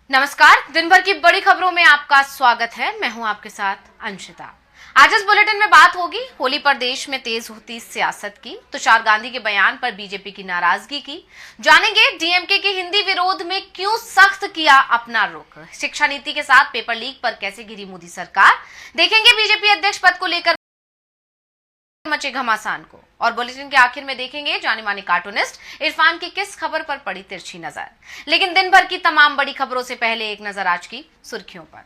नमस्कार, दिन भर की बड़ी खबरों में आपका स्वागत है। मैं हूं आपके साथ अंशिता। आज इस बुलेटिन में बात होगी होली पर देश में तेज होती सियासत की, तुषार गांधी के बयान पर बीजेपी की नाराजगी की, जानेंगे डीएमके के हिंदी विरोध में क्यों सख्त किया अपना रुख, शिक्षा नीति के साथ पेपर लीक पर कैसे घिरी मोदी सरकार, देखेंगे बीजेपी अध्यक्ष पद को लेकर मचे घमासान को, और बुलेटिन के आखिर में देखेंगे जाने माने कार्टूनिस्ट इरफान की किस खबर पर पड़ी तिरछी नजर। लेकिन दिन भर की तमाम बड़ी खबरों से पहले एक नजर आज की सुर्खियों पर।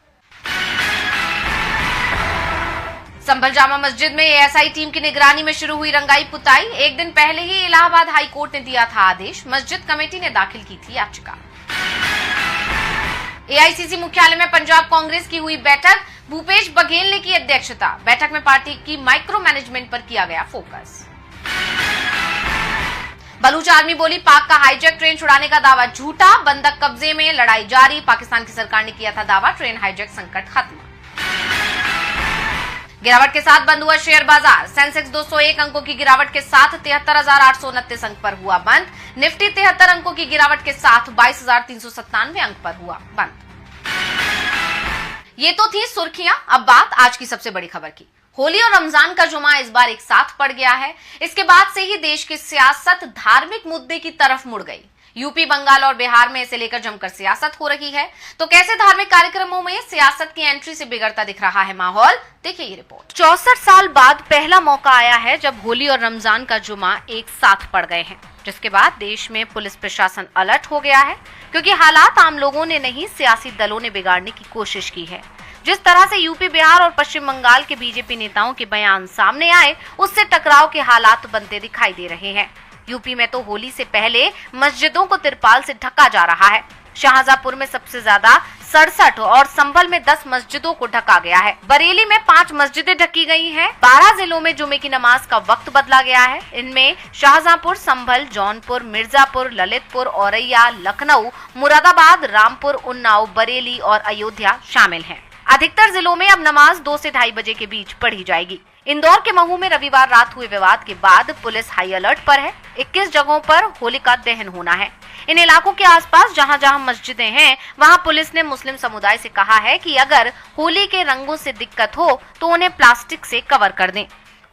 संभल जामा मस्जिद में एएसआई टीम की निगरानी में शुरू हुई रंगाई पुताई। एक दिन पहले ही इलाहाबाद हाई कोर्ट ने दिया था आदेश, मस्जिद कमेटी ने दाखिल की थी याचिका। एआईसीसी मुख्यालय में पंजाब कांग्रेस की हुई बैठक, भूपेश बघेल ने की अध्यक्षता। बैठक में पार्टी की माइक्रो मैनेजमेंट पर किया गया फोकस। बलूच आर्मी बोली पाक का हाईजैक ट्रेन छुड़ाने का दावा झूठा, बंधक कब्जे में, लड़ाई जारी। पाकिस्तान की सरकार ने किया था दावा ट्रेन हाईजैक संकट खत्म। गिरावट के साथ बंद हुआ शेयर बाजार, सेंसेक्स 201 अंकों की गिरावट के साथ 73,829 अंक पर हुआ बंद। निफ्टी 73 अंकों की गिरावट के साथ 22,397 अंक पर हुआ बंद। ये तो थी सुर्खियां, अब बात आज की सबसे बड़ी खबर की। होली और रमजान का जुमा इस बार एक साथ पड़ गया है। इसके बाद से ही देश की सियासत धार्मिक मुद्दे की तरफ मुड़ गई। यूपी, बंगाल और बिहार में इसे लेकर जमकर सियासत हो रही है। तो कैसे धार्मिक कार्यक्रमों में सियासत की एंट्री से बिगड़ता दिख रहा है माहौल, देखिए ये रिपोर्ट। 64 साल बाद पहला मौका आया है जब होली और रमजान का जुमा एक साथ पड़ गए हैं, जिसके बाद देश में पुलिस प्रशासन अलर्ट हो गया है, क्योंकि हालात आम लोगों ने नहीं, सियासी दलों ने बिगाड़ने की कोशिश की है। जिस तरह से यूपी, बिहार और पश्चिम बंगाल के बीजेपी नेताओं के बयान सामने आए, उससे टकराव के हालात बनते दिखाई दे रहे हैं। यूपी में तो होली से पहले मस्जिदों को तिरपाल से ढका जा रहा है। शाहजहांपुर में सबसे ज्यादा 67 और संभल में 10 मस्जिदों को ढका गया है। बरेली में 5 मस्जिदें ढकी गई हैं। 12 जिलों में जुमे की नमाज का वक्त बदला गया है। इनमें शाहजहांपुर, संभल, जौनपुर, मिर्जापुर, ललितपुर, औरैया, लखनऊ, मुरादाबाद, रामपुर, उन्नाव, बरेली और अयोध्या शामिल हैं। अधिकतर जिलों में अब नमाज 2 से 2:30 बजे के बीच पढ़ी जाएगी। इंदौर के महू में रविवार रात हुए विवाद के बाद पुलिस हाई अलर्ट पर है। 21 जगहों पर होलिका दहन होना है। इन इलाकों के आसपास जहां जहां मस्जिदें हैं, वहां पुलिस ने मुस्लिम समुदाय से कहा है कि अगर होली के रंगों से दिक्कत हो तो उन्हें प्लास्टिक से कवर कर दें।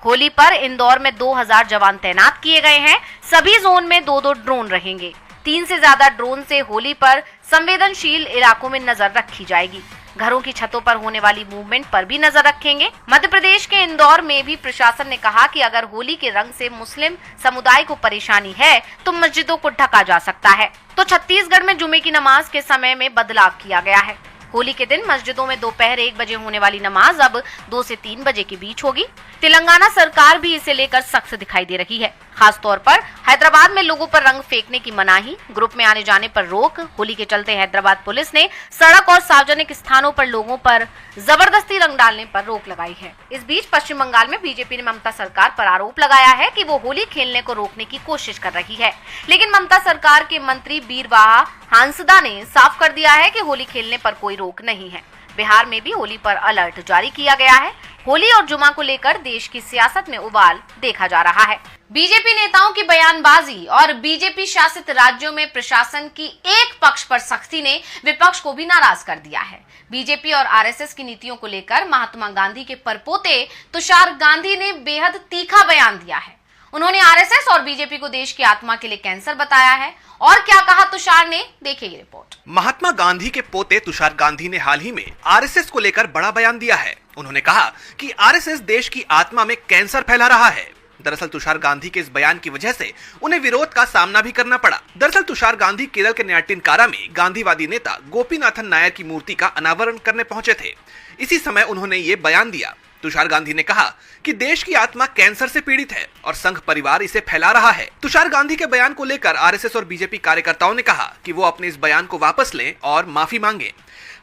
होली पर इंदौर में 2000 जवान तैनात किए गए हैं। सभी जोन में 2-2 ड्रोन रहेंगे। 3 से ज्यादा ड्रोन से होली पर संवेदनशील इलाकों में नजर रखी जाएगी। घरों की छतों पर होने वाली मूवमेंट पर भी नजर रखेंगे। मध्य प्रदेश के इंदौर में भी प्रशासन ने कहा कि अगर होली के रंग से मुस्लिम समुदाय को परेशानी है तो मस्जिदों को ढका जा सकता है। तो छत्तीसगढ़ में जुमे की नमाज के समय में बदलाव किया गया है। होली के दिन मस्जिदों में दोपहर 1 बजे होने वाली नमाज अब 2 से 3 बजे के बीच होगी। तेलंगाना सरकार भी इसे लेकर सख्त दिखाई दे रही है। खास तौर पर हैदराबाद में लोगों पर रंग फेंकने की मनाही, ग्रुप में आने जाने पर रोक। होली के चलते हैदराबाद पुलिस ने सड़क और सार्वजनिक स्थानों पर लोगों पर जबरदस्ती रंग डालने पर रोक लगाई है। इस बीच पश्चिम बंगाल में बीजेपी ने ममता सरकार पर आरोप लगाया है कि वो होली खेलने को रोकने की कोशिश कर रही है। लेकिन ममता सरकार के मंत्री बीरवाहा हांसदा ने साफ कर दिया है कि होली खेलने पर कोई रोक नहीं है। बिहार में भी होली पर अलर्ट जारी किया गया है। होली और जुमा को लेकर देश की सियासत में उबाल देखा जा रहा है। बीजेपी नेताओं की बयानबाजी और बीजेपी शासित राज्यों में प्रशासन की एक पक्ष पर सख्ती ने विपक्ष को भी नाराज कर दिया है। बीजेपी और आरएसएस की नीतियों को लेकर महात्मा गांधी के परपोते तुषार गांधी ने बेहद तीखा बयान दिया है। उन्होंने आरएसएस और बीजेपी को देश की आत्मा के लिए कैंसर बताया है। और क्या कहा तुषार ने, देखिए ये रिपोर्ट। महात्मा गांधी के पोते तुषार गांधी ने हाल ही में आरएसएस को लेकर बड़ा बयान दिया है। उन्होंने कहा कि आरएसएस देश की आत्मा में कैंसर फैला रहा है। दरअसल तुषार गांधी के इस बयान की वजह से उन्हें विरोध का सामना भी करना पड़ा। दरअसल तुषार गांधी केरल के न्याटिनकारा में गांधीवादी नेता गोपीनाथन नायर की मूर्ति का अनावरण करने पहुंचे थे। इसी समय उन्होंने ये बयान दिया। तुषार गांधी ने कहा कि देश की आत्मा कैंसर से पीड़ित है और संघ परिवार इसे फैला रहा है। तुषार गांधी के बयान को लेकर आरएसएस और बीजेपी कार्यकर्ताओं ने कहा कि वो अपने इस बयान को वापस लें और माफी मांगे।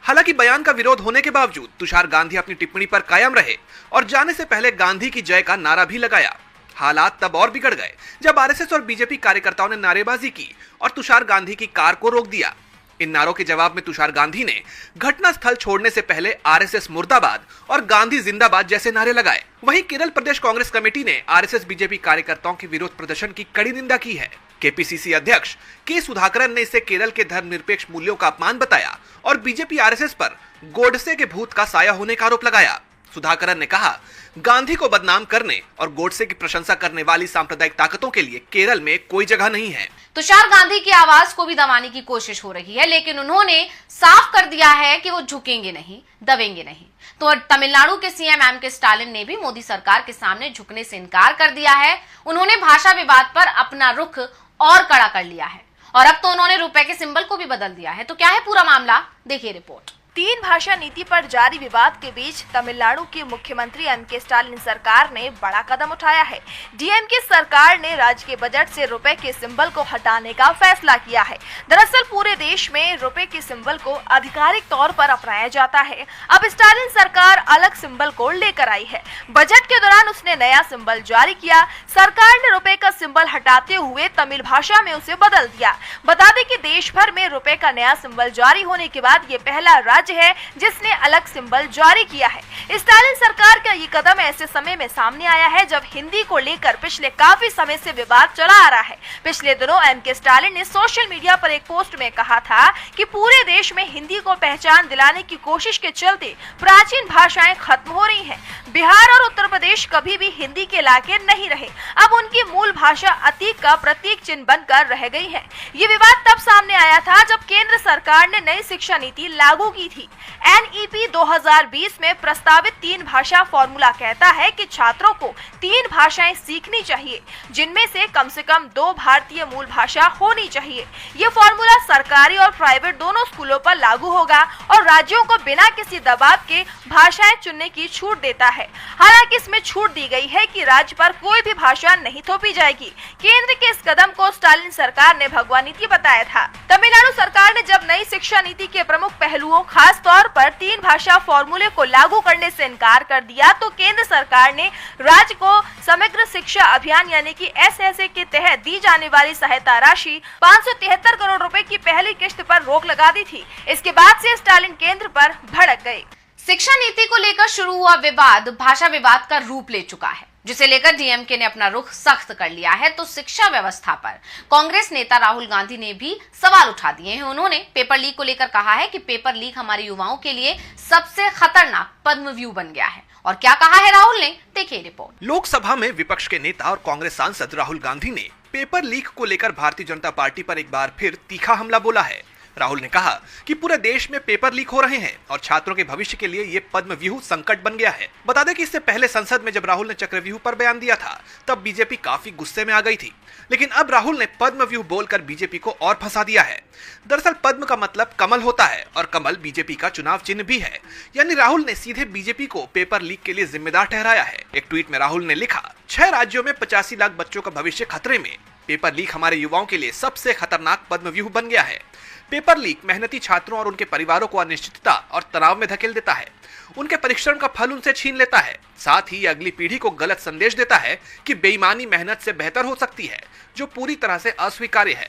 हालांकि बयान का विरोध होने के बावजूद तुषार गांधी अपनी टिप्पणी पर कायम रहे और जाने से पहले गांधी की जय का नारा भी लगाया। हालात तब और बिगड़ गए जब आरएसएस और बीजेपी कार्यकर्ताओं ने नारेबाजी की और तुषार गांधी की कार को रोक दिया। इन नारों के जवाब में तुषार गांधी ने घटनास्थल छोड़ने से पहले आरएसएस मुर्दाबाद और गांधी जिंदाबाद जैसे नारे लगाए। वहीं केरल प्रदेश कांग्रेस कमेटी ने आरएसएस बीजेपी कार्यकर्ताओं के विरोध प्रदर्शन की कड़ी निंदा की है। केपीसीसी अध्यक्ष के सुधाकरन ने इसे केरल के धर्मनिरपेक्ष मूल्यों का अपमान बताया और बीजेपी आरएसएस पर गोडसे के भूत का साया होने का आरोप लगाया। सुधाकरन ने कहा, गांधी को बदनाम करने और गोडसे की प्रशंसा करने वाली सांप्रदायिक ताकतों के लिए केरल में कोई जगह नहीं है। तुषार गांधी की आवाज को भी दबाने की कोशिश हो रही है, लेकिन उन्होंने साफ कर दिया है कि वो झुकेंगे नहीं, दबेंगे नहीं। तो तमिलनाडु के सीएम एम.के. स्टालिन ने भी मोदी सरकार के सामने झुकने से इनकार कर दिया है। उन्होंने भाषा विवाद पर अपना रुख और कड़ा कर लिया है और अब तो उन्होंने रुपए के सिंबल को भी बदल दिया है। तो क्या है पूरा मामला, देखिए रिपोर्ट। 3 भाषा नीति पर जारी विवाद के बीच तमिलनाडु की मुख्यमंत्री एम.के. स्टालिन सरकार ने बड़ा कदम उठाया है। डीएमके सरकार ने राज्य के बजट से रुपए के सिंबल को हटाने का फैसला किया है। दरअसल पूरे देश में रुपए के सिंबल को आधिकारिक तौर पर अपनाया जाता है। अब स्टालिन सरकार अलग सिंबल को लेकर आई है। बजट के दौरान उसने नया सिंबल जारी किया। सरकार ने रुपए का सिंबल हटाते हुए तमिल भाषा में उसे बदल दिया। बता दें कि देश भर में रुपए का नया सिंबल जारी होने के बाद ये पहला राज्य है जिसने अलग सिंबल जारी किया है। स्टालिन सरकार का ये कदम ऐसे समय में सामने आया है जब हिंदी को लेकर पिछले काफी समय से विवाद चला आ रहा है। पिछले दिनों एम.के. स्टालिन ने सोशल मीडिया पर एक पोस्ट में कहा था कि पूरे देश में हिंदी को पहचान दिलाने की कोशिश के चलते प्राचीन भाषाएं खत्म हो रही हैं। बिहार और उत्तर प्रदेश कभी भी हिंदी के इलाके नहीं रहे, अब उनकी मूल भाषा अतीक का प्रतीक चिन्ह बनकर रह गई है। ये विवाद तब सामने आया था जब केंद्र सरकार ने नई शिक्षा नीति लागू की थी। एनईपी 2020 में प्रस्तावित 3 भाषा फॉर्मूला कहता है कि छात्रों को 3 भाषाएं सीखनी चाहिए, जिनमें से कम 2 भारतीय मूल भाषा होनी चाहिए। ये फॉर्मूला सरकारी और प्राइवेट दोनों स्कूलों पर लागू होगा और राज्यों को बिना किसी दबाव के भाषाएं चुनने की छूट देता है। हालांकि इसमें छूट दी गई है कि राज्य पर कोई भी भाषा नहीं थोपी जाएगी। केंद्र के इस कदम को स्टालिन सरकार ने भगवा नीति बताया था। तमिलनाडु सरकार ने जब नई शिक्षा नीति के प्रमुख पहलुओं, खास तौर पर 3 भाषा फॉर्मूले को लागू करने से इनकार कर दिया, तो केंद्र सरकार ने राज्य को समग्र शिक्षा अभियान यानी कि SSA के तहत दी जाने वाली सहायता राशि 573 करोड़ रुपए की पहली किश्त पर रोक लगा दी थी। इसके बाद से स्टालिन केंद्र पर भड़क गए। शिक्षा नीति को लेकर शुरू हुआ विवाद भाषा विवाद का रूप ले चुका है, जिसे लेकर डीएमके ने अपना रुख सख्त कर लिया है। तो शिक्षा व्यवस्था पर कांग्रेस नेता राहुल गांधी ने भी सवाल उठा दिए हैं। उन्होंने पेपर लीक को लेकर कहा है कि पेपर लीक हमारे युवाओं के लिए सबसे खतरनाक पद्मव्यूह बन गया है। और क्या कहा है राहुल ने, देखिए रिपोर्ट। लोकसभा में विपक्ष के नेता और कांग्रेस सांसद राहुल गांधी ने पेपर लीक को लेकर भारतीय जनता पार्टी पर एक बार फिर तीखा हमला बोला है। राहुल ने कहा कि पूरे देश में पेपर लीक हो रहे हैं और छात्रों के भविष्य के लिए ये पद्मव्यूह संकट बन गया है। बता दें कि इससे पहले संसद में जब राहुल ने चक्रव्यूह पर बयान दिया था, तब बीजेपी काफी गुस्से में आ गई थी, लेकिन अब राहुल ने पद्मव्यूह बोलकर बीजेपी को और फंसा दिया है। दरअसल पद्म का मतलब कमल होता है और कमल बीजेपी का चुनाव चिन्ह भी है, यानी राहुल ने सीधे बीजेपी को पेपर लीक के लिए जिम्मेदार ठहराया है। एक ट्वीट में राहुल ने लिखा, 6 राज्यों में 85 लाख बच्चों का भविष्य खतरे में, पेपर लीक हमारे युवाओं के लिए सबसे खतरनाक पद्मव्यूह बन गया है। पेपर लीक मेहनती छात्रों और उनके परिवारों को अनिश्चितता और तनाव में धकेल देता है, उनके परिश्रम का फल उनसे छीन लेता है। साथ ही अगली पीढ़ी को गलत संदेश देता है कि बेईमानी मेहनत से बेहतर हो सकती है, जो पूरी तरह से अस्वीकार्य है।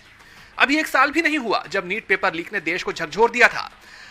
अभी 1 साल भी नहीं हुआ जब नीट पेपर लीक ने देश को झकझोर दिया था।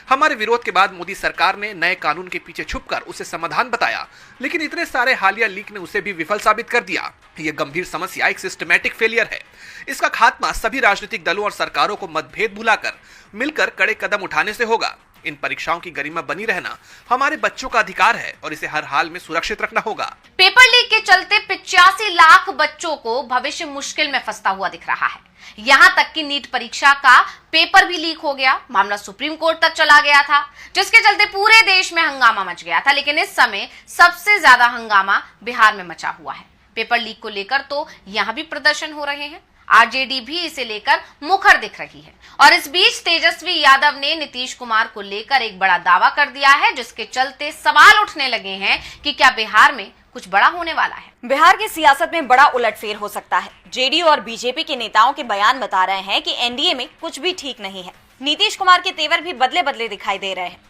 हमारे विरोध के बाद मोदी सरकार ने नए कानून के पीछे छुपकर उसे समाधान बताया, लेकिन इतने सारे हालिया लीक ने उसे भी विफल साबित कर दिया। यह गंभीर समस्या एक सिस्टमैटिक फेलियर है। इसका खात्मा सभी राजनीतिक दलों और सरकारों को मतभेद भुलाकर मिलकर कड़े कदम उठाने से होगा। इन परीक्षाओं की गरिमा बनी रहना हमारे बच्चों का अधिकार है और इसे हर हाल में सुरक्षित रखना होगा। पेपर लीक के चलते 85 लाख बच्चों को भविष्य मुश्किल में फंसता हुआ दिख रहा है। यहां तक कि नीट परीक्षा का पेपर भी लीक हो गया। मामला सुप्रीम कोर्ट तक चला गया था, जिसके चलते पूरे देश में हंगामा मच गया था। लेकिन इस समय सबसे ज्यादा हंगामा बिहार में मचा हुआ है। पेपर लीक को लेकर तो यहां भी प्रदर्शन हो रहे हैं। आरजेडी भी इसे लेकर मुखर दिख रही है और इस बीच तेजस्वी यादव ने नीतीश कुमार को लेकर एक बड़ा दावा कर दिया है, जिसके चलते सवाल उठने लगे हैं कि क्या बिहार में कुछ बड़ा होने वाला है। बिहार की सियासत में बड़ा उलटफेर हो सकता है। जेडीयू और बीजेपी के नेताओं के बयान बता रहे हैं कि एनडीए में कुछ भी ठीक नहीं है। नीतीश कुमार के तेवर भी बदले बदले दिखाई दे रहे हैं।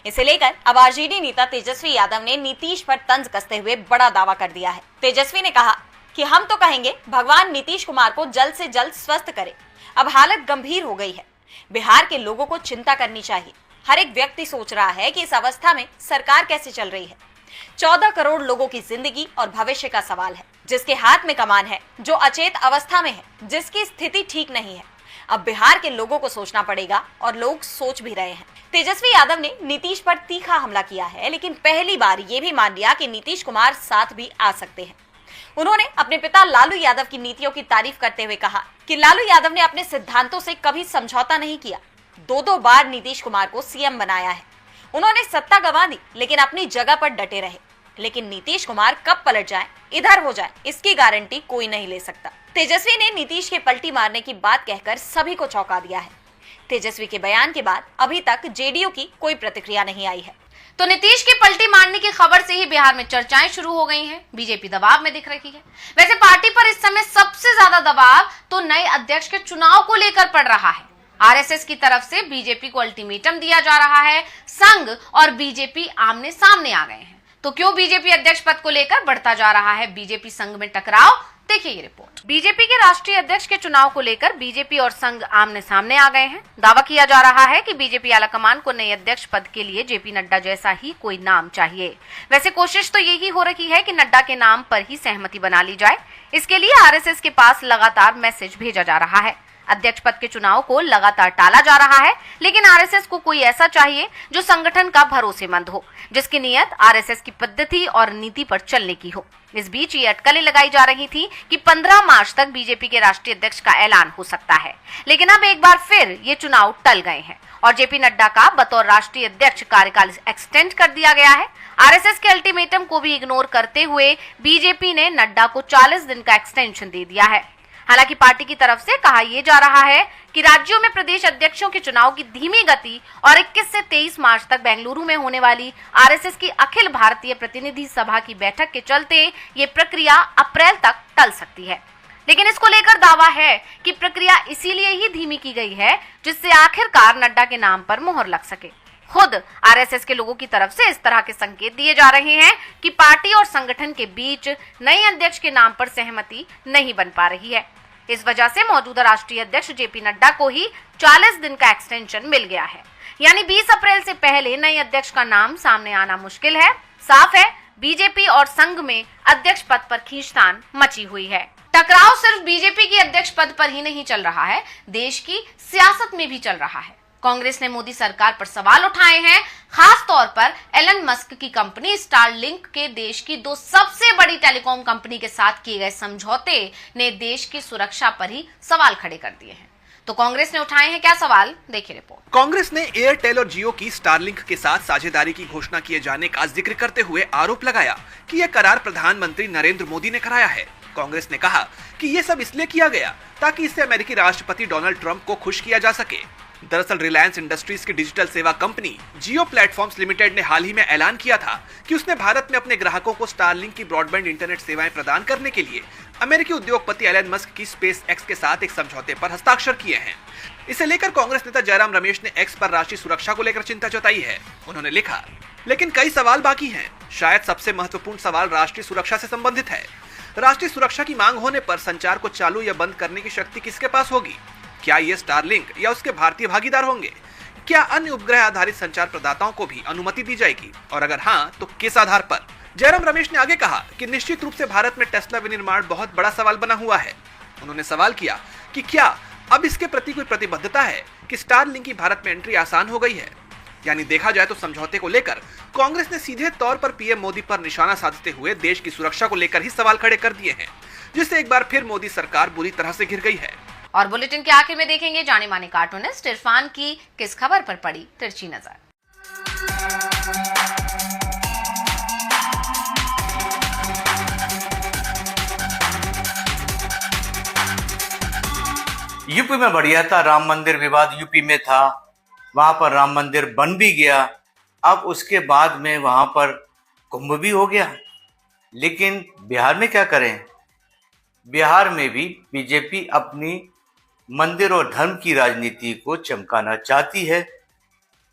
इसे लेकर अब आरजेडी नेता तेजस्वी यादव ने नीतीश पर तंज कसते हुए बड़ा दावा कर दिया है। तेजस्वी ने कहा कि हम तो कहेंगे भगवान नीतीश कुमार को जल्द से जल्द स्वस्थ करे। अब हालत गंभीर हो गई है। बिहार के लोगों को चिंता करनी चाहिए। हर एक व्यक्ति सोच रहा है कि इस अवस्था में सरकार कैसे चल रही है। 14 करोड़ लोगों की जिंदगी और भविष्य का सवाल है। जिसके हाथ में कमान है, जो अचेत अवस्था में है, जिसकी स्थिति ठीक नहीं है। अब बिहार के लोगों को सोचना पड़ेगा और लोग सोच भी रहे हैं। तेजस्वी यादव ने नीतीश पर तीखा हमला किया है, लेकिन पहली बार ये भी मान लिया कि नीतीश कुमार साथ भी आ सकते हैं। उन्होंने अपने पिता लालू यादव की नीतियों की तारीफ करते हुए कहा कि लालू यादव ने अपने सिद्धांतों से कभी समझौता नहीं किया। 2 बार नीतीश कुमार को सीएम बनाया है। उन्होंने सत्ता गंवा दी, लेकिन अपनी जगह पर डटे रहे। लेकिन नीतीश कुमार कब पलट जाए, इधर हो जाए, इसकी गारंटी कोई नहीं ले सकता। तेजस्वी ने नीतीश के पलटी मारने की बात कहकर सभी को चौंका दिया है। तेजस्वी के बयान के बाद अभी तक जेडीयू की कोई प्रतिक्रिया नहीं आई है। तो नीतीश के पलटी मारने की खबर से ही बिहार में चर्चाएं शुरू हो गई हैं। बीजेपी दबाव में दिख रही है। वैसे पार्टी पर इस समय सबसे ज्यादा दबाव तो नए अध्यक्ष के चुनाव को लेकर पड़ रहा है। आरएसएस की तरफ से बीजेपी को अल्टीमेटम दिया जा रहा है। संघ और बीजेपी आमने सामने आ गए हैं। तो क्यों बीजेपी अध्यक्ष पद को लेकर बढ़ता जा रहा है बीजेपी संघ में टकराव? देखिए ये रिपोर्ट। बीजेपी के राष्ट्रीय अध्यक्ष के चुनाव को लेकर बीजेपी और संघ आमने सामने आ गए हैं। दावा किया जा रहा है कि बीजेपी आलाकमान को नए अध्यक्ष पद के लिए जेपी नड्डा जैसा ही कोई नाम चाहिए। वैसे कोशिश तो यही हो रही है कि नड्डा के नाम पर ही सहमति बना ली जाए। इसके लिए आरएसएस के पास लगातार मैसेज भेजा जा रहा है। अध्यक्ष पद के चुनाव को लगातार टाला जा रहा है, लेकिन आरएसएस को कोई ऐसा चाहिए जो संगठन का भरोसेमंद हो, जिसकी नियत आरएसएस की पद्धति और नीति पर चलने की हो। इस बीच ये अटकलें लगाई जा रही थी कि 15 मार्च तक बीजेपी के राष्ट्रीय अध्यक्ष का ऐलान हो सकता है, लेकिन अब एक बार फिर ये चुनाव टल गए हैं और जेपी नड्डा का बतौर राष्ट्रीय अध्यक्ष कार्यकाल एक्सटेंड कर दिया गया है। आरएसएस के अल्टीमेटम को भी इग्नोर करते हुए बीजेपी ने नड्डा को 40 दिन का एक्सटेंशन दे दिया है। हालांकि पार्टी की तरफ से कहा यह जा रहा है कि राज्यों में प्रदेश अध्यक्षों के चुनाव की धीमी गति और 21 से 23 मार्च तक बेंगलुरु में होने वाली आरएसएस की अखिल भारतीय प्रतिनिधि सभा की बैठक के चलते ये प्रक्रिया अप्रैल तक टल सकती है। लेकिन इसको लेकर दावा है कि प्रक्रिया इसीलिए ही धीमी की गई है जिससे आखिरकार नड्डा के नाम पर मोहर लग सके। खुद आरएसएस के लोगों की तरफ से इस तरह के संकेत दिए जा रहे हैं कि पार्टी और संगठन के बीच नए अध्यक्ष के नाम पर सहमति नहीं बन पा रही है। इस वजह से मौजूदा राष्ट्रीय अध्यक्ष जेपी नड्डा को ही 40 दिन का एक्सटेंशन मिल गया है। यानी 20 अप्रैल से पहले नए अध्यक्ष का नाम सामने आना मुश्किल है। साफ है बीजेपी और संघ में अध्यक्ष पद पर खींचतान मची हुई है। टकराव सिर्फ बीजेपी की अध्यक्ष पद पर ही नहीं चल रहा है, देश की सियासत में भी चल रहा है। कांग्रेस ने मोदी सरकार पर सवाल उठाए हैं, खास तौर पर एलन मस्क की कंपनी स्टारलिंक के देश की 2 सबसे बड़ी टेलीकॉम कंपनी के साथ किए गए समझौते ने देश की सुरक्षा पर ही सवाल खड़े कर दिए हैं। तो कांग्रेस ने उठाए हैं क्या सवाल, देखिए रिपोर्ट। कांग्रेस ने एयरटेल और जियो की स्टारलिंक के साथ साझेदारी की घोषणा किए जाने का जिक्र करते हुए आरोप लगाया कि यह करार प्रधानमंत्री नरेंद्र मोदी ने कराया है। कांग्रेस ने कहा कि यह सब इसलिए किया गया ताकि इससे अमेरिकी राष्ट्रपति डोनाल्ड ट्रंप को खुश किया जा सके। दरअसल रिलायंस इंडस्ट्रीज की डिजिटल सेवा कंपनी जियो प्लेटफॉर्म्स लिमिटेड ने हाल ही में ऐलान किया था कि उसने भारत में अपने ग्राहकों को स्टारलिंक की ब्रॉडबैंड इंटरनेट सेवाएं प्रदान करने के लिए अमेरिकी उद्योगपति एलन मस्क की स्पेस एक्स के साथ एक समझौते पर हस्ताक्षर किए हैं। इसे लेकर कांग्रेस नेता जयराम रमेश ने एक्स पर राष्ट्रीय सुरक्षा को लेकर चिंता जताई है। उन्होंने लिखा, लेकिन कई सवाल बाकी हैं। शायद सबसे महत्वपूर्ण सवाल राष्ट्रीय सुरक्षा से संबंधित है। राष्ट्रीय सुरक्षा की मांग होने पर संचार को चालू या बंद करने की शक्ति किसके पास होगी? क्या ये स्टारलिंक या उसके भारतीय भागीदार होंगे? क्या अन्य उपग्रह आधारित संचार प्रदाताओं को भी अनुमति दी जाएगी और अगर हाँ तो किस आधार पर? जयराम रमेश ने आगे कहा कि निश्चित रूप से भारत में टेस्ला विनिर्माण बहुत बड़ा सवाल बना हुआ है। उन्होंने सवाल किया कि क्या अब इसके प्रति कोई प्रतिबद्धता है कि स्टारलिंक की भारत में एंट्री आसान हो गई है? यानी देखा जाए तो समझौते को लेकर कांग्रेस ने सीधे तौर पर पीएम मोदी पर निशाना साधते हुए देश की सुरक्षा को लेकर ही सवाल खड़े कर दिए हैं, जिससे एक बार फिर मोदी सरकार बुरी तरह से घिर गई है। और बुलेटिन के आखिर में देखेंगे जाने माने कार्टूनिस्ट इरफान की किस खबर पर पड़ी तिरछी नजर। यूपी में बढ़िया था, राम मंदिर विवाद यूपी में था, वहां पर राम मंदिर बन भी गया। अब उसके बाद में वहां पर कुंभ भी हो गया। लेकिन बिहार में क्या करें? बिहार में भी बीजेपी अपनी मंदिर और धर्म की राजनीति को चमकाना चाहती है,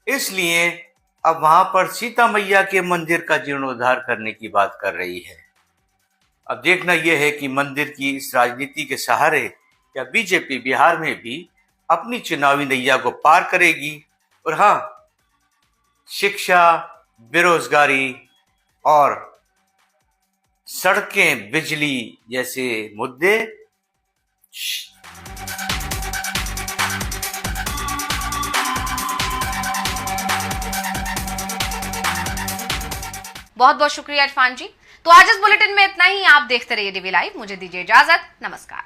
इसलिए अब वहां पर सीता मैया के मंदिर का जीर्णोद्धार करने की बात कर रही है। अब देखना यह है कि मंदिर की इस राजनीति के सहारे क्या बीजेपी बिहार में भी अपनी चुनावी नैया को पार करेगी और हाँ, शिक्षा, बेरोजगारी और सड़कें, बिजली जैसे मुद्दे बहुत बहुत शुक्रिया इरफान जी। तो आज इस बुलेटिन में इतना ही। आप देखते रहिए डीवी लाइव। मुझे दीजिए इजाजत। नमस्कार।